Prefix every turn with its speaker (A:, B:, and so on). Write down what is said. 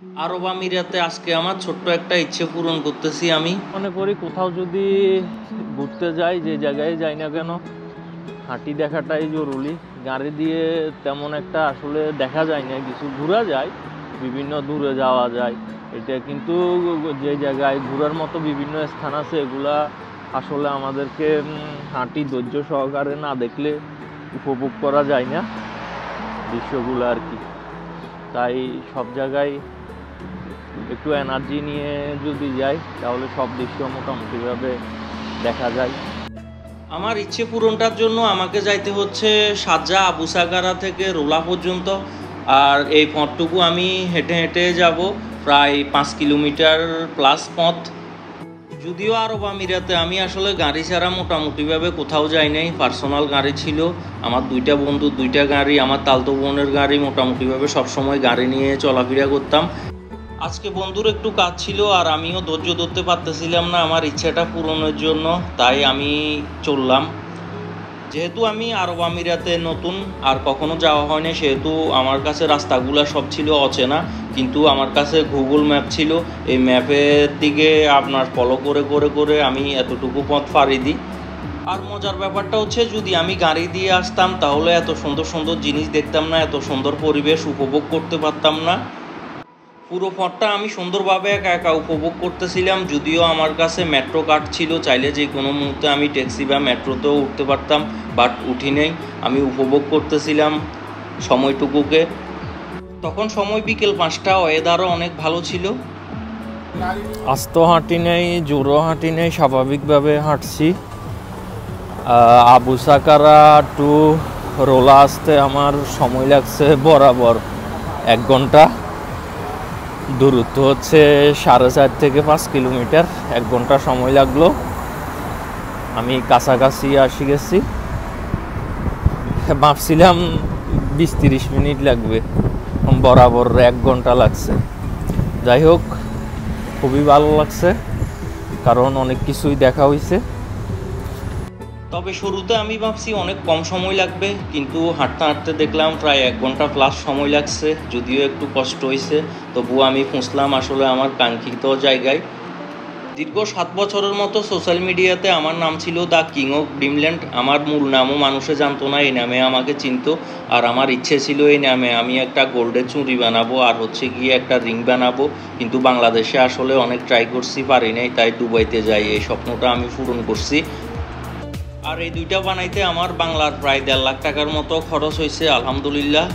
A: আরব আমিরাতে আজকে আমার ছোট্ট একটা ইচ্ছে পূরণ করতেছি। আমি
B: মনে করি কোথাও যদি ঘুরতে যাই, যে জায়গায় যাই না কেন, হাঁটি দেখাটাই জরুরি। গাড়ি দিয়ে তেমন একটা আসলে দেখা যায় না, কিছু ঘোরা যায়, বিভিন্ন দূরে যাওয়া যায় এটা, কিন্তু যে জায়গায় ঘোরার মতো বিভিন্ন স্থান আছে এগুলা আসলে আমাদেরকে হাঁটি ধৈর্য সহকারে না দেখলে উপভোগ করা যায় না দৃশ্যগুলো আর কি। তাই সব জায়গায় একটু এনার্জি নিয়ে যদি যাই তাহলে সব দৃশ্য মোটামুটিভাবে দেখা যায়।
A: আমার ইচ্ছে পূরণটার জন্য আমাকে যাইতে হচ্ছে শারজাহ আবু সাগারা থেকে রোলা পর্যন্ত। আর এই পথটুকু আমি হেঁটে হেঁটে যাব, প্রায় 5 কিলোমিটার প্লাস পথ। যদিও আরব আমিরাতে আমি আসলে গাড়ি ছাড়া মোটামুটিভাবে কোথাও যাই নাই। পার্সোনাল গাড়ি ছিল আমার, 2টা বন্ধুর 2টা গাড়ি, আমার তালতো বোনের গাড়ি, মোটামুটিভাবে সবসময় গাড়ি নিয়ে চলাফেরা করতাম। আজকে বন্ধুর একটু কাজ ছিল আর আমিও ধৈর্য ধরতে পারতেছিলাম না আমার ইচ্ছাটা পূরণের জন্য, তাই আমি চললাম। যেহেতু আমি আরব আমিরাতে নতুন আর কখনো যাওয়া হয়নি, সেহেতু আমার কাছে রাস্তাগুলো সব ছিল অচেনা, কিন্তু আমার কাছে গুগল ম্যাপ ছিল। এই ম্যাপের দিকে আপনার ফলো করে করে করে আমি এতটুকু পথ পাড়ি দিই। আর মজার ব্যাপারটা হচ্ছে, যদি আমি গাড়ি দিয়ে আসতাম তাহলে এত সুন্দর সুন্দর জিনিস দেখতাম না, এত সুন্দর পরিবেশ উপভোগ করতে পারতাম না। পুরো পথটা আমি সুন্দরভাবে একা একা উপভোগ করতেছিলাম। যদিও আমার কাছে মেট্রো কার্ড ছিল, চাইলে যে কোনো মুহূর্তে আমি ট্যাক্সি বা মেট্রোতেও উঠতে পারতাম, বাট উঠি নেই। আমি উপভোগ করতেছিলাম সময়টুকুকে। তখন সময় বিকেল 5টা, ওয়েদারও অনেক ভালো ছিল।
B: আস্ত হাঁটি নেই, জোরও হাঁটি নেই, স্বাভাবিকভাবে হাঁটছি। আবু সাকারা টু রোলা আসতে আমার সময় লাগছে বরাবর 1 ঘন্টা। দূরত্ব হচ্ছে 4.5 থেকে 5 কিলোমিটার, 1 ঘন্টা সময় লাগলো। আমি কাছাকাছি আসি গেছি, ভাবছিলাম 20-30 মিনিট লাগবে, বরাবর 1 ঘন্টা লাগছে। যাই হোক, খুবই ভালো লাগছে কারণ অনেক কিছুই দেখা হয়েছে।
A: তবে শুরুতে আমি ভাবছি অনেক কম সময় লাগবে, কিন্তু হাঁটতে হাঁটতে দেখলাম প্রায় 1 ঘন্টা প্লাস সময় লাগছে। যদিও একটু কষ্ট হয়েছে, তবুও আমি পৌঁছলাম আসলে আমার কাঙ্ক্ষিত জায়গায়। দীর্ঘ 7 বছরের মতো সোশ্যাল মিডিয়াতে আমার নাম ছিল দ্য কিং অফ ড্রিমল্যান্ড। আমার মূল নামও মানুষে জানতো না, এই নামে আমাকে চিনতো। আর আমার ইচ্ছে ছিল এই নামে আমি একটা গোল্ডের চুড়ি বানাবো আর হচ্ছে গিয়ে একটা রিং বানাবো, কিন্তু বাংলাদেশে আসলে অনেক ট্রাই করছি, পারি নাই, তাই দুবাইতে যাই। এই স্বপ্নটা আমি পূরণ করছি। আর এই 2টা বানাইতে আমার বাংলার প্রায় 1.5 লাখ টাকার মতো খরচ হয়েছে, আলহামদুলিল্লাহ।